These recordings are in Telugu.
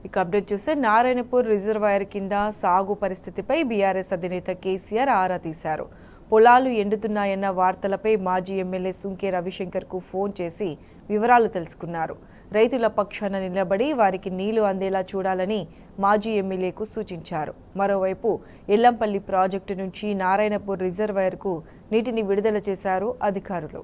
ఇక అప్డేట్ చూస్తే నారాయణపూర్ రిజర్వాయర్ కింద సాగు పరిస్థితిపై బీఆర్ఎస్ అధినేత కేసీఆర్ ఆరా తీశారు. పొలాలు ఎండుతున్నాయన్న వార్తలపై మాజీ ఎమ్మెల్యే సుంకే రవిశంకర్కు ఫోన్ చేసి వివరాలు తెలుసుకున్నారు. రైతుల పక్షాన నిలబడి వారికి నీళ్లు అందేలా చూడాలని మాజీ ఎమ్మెల్యేకు సూచించారు. మరోవైపు ఎల్లంపల్లి ప్రాజెక్టు నుంచి నారాయణపూర్ రిజర్వాయర్కు నీటిని విడుదల చేశారు అధికారులు.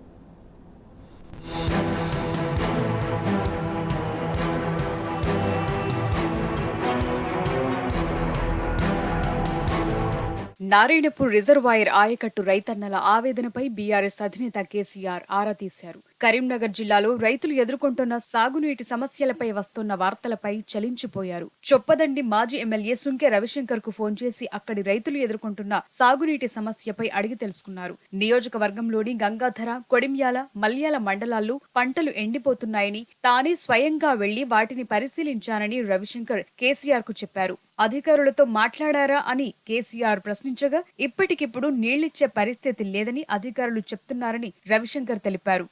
నారాయణపూర్ రిజర్వాయర్ ఆయకట్టు రైతన్నల ఆవేదనపై బీఆర్ఎస్ అధినేత కేసీఆర్ ఆరా తీశారు. కరీంనగర్ జిల్లాలో రైతులు ఎదుర్కొంటున్న సాగునీటి సమస్యలపై వస్తున్న వార్తలపై చలించిపోయారు. చొప్పదండి మాజీ ఎమ్మెల్యే సుంకే రవిశంకర్ కు ఫోన్ చేసి అక్కడి రైతులు ఎదుర్కొంటున్న సాగునీటి సమస్యపై అడిగి తెలుసుకున్నారు. నియోజకవర్గంలోని గంగాధర, కొడిమ్యాల, మల్యాల మండలాల్లో పంటలు ఎండిపోతున్నాయని తానే స్వయంగా వెళ్లి వాటిని పరిశీలించానని రవిశంకర్ కేసీఆర్ కు చెప్పారు. అధికారులతో మాట్లాడారా అని కేసీఆర్ ప్రశ్నించగా ఇప్పటికిప్పుడు నీళ్లిచ్చే పరిస్థితి లేదని అధికారులు చెప్తున్నారని రవిశంకర్ తెలిపారు.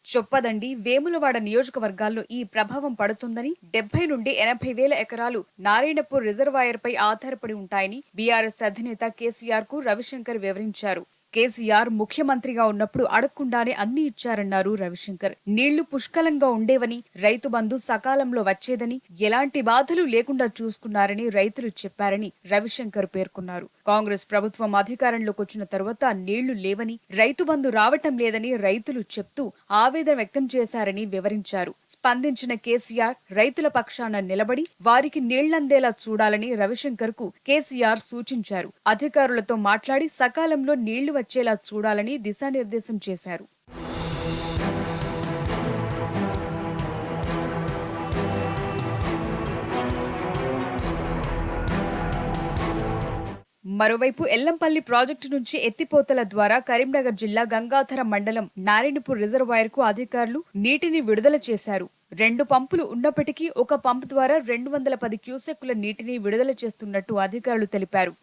చొప్పదండి, వేములవాడ నియోజకవర్గాల్లో ఈ ప్రభావం పడుతుందని 70 నుండి 80 వేల ఎకరాలు నారాయణపూర్ రిజర్వాయర్ పై ఆధారపడి ఉంటాయని బీఆర్ఎస్ అధినేత కేసీఆర్ కు రవిశంకర్ వివరించారు. కేసీఆర్ ముఖ్యమంత్రిగా ఉన్నప్పుడు అడగకుండానే అన్ని ఇచ్చారన్నారు రవిశంకర్. నీళ్లు పుష్కలంగా ఉండేవని, రైతు బంధు సకాలంలో వచ్చేదని, ఎలాంటి బాధలు లేకుండా చూసుకున్నారని రైతులు చెప్పారని రవిశంకర్ పేర్కొన్నారు. కాంగ్రెస్ ప్రభుత్వం అధికారంలోకి వచ్చిన తర్వాత నీళ్లు లేవని, రైతు బంధు రావటం లేదని రైతులు చెప్తూ ఆవేదన వ్యక్తం చేశారని వివరించారు. స్పందించిన కేసీఆర్ రైతుల పక్షాన నిలబడి వారికి నీళ్లందేలా చూడాలని రవిశంకర్ కు కేసీఆర్ సూచించారు. అధికారులతో మాట్లాడి సకాలంలో నీళ్లు వచ్చేలా చూడాలని దిశానిర్దేశం చేశారు. మరోవైపు ఎల్లంపల్లి ప్రాజెక్టు నుంచి ఎత్తిపోతల ద్వారా కరీంనగర్ జిల్లా గంగాధర మండలం నారాయణపూర్ రిజర్వాయర్ కు అధికారులు నీటిని విడుదల చేశారు. 2 పంపులు ఉన్నప్పటికీ ఒక పంపు ద్వారా 210 క్యూసెక్కుల నీటిని విడుదల చేస్తున్నట్టు అధికారులు తెలిపారు.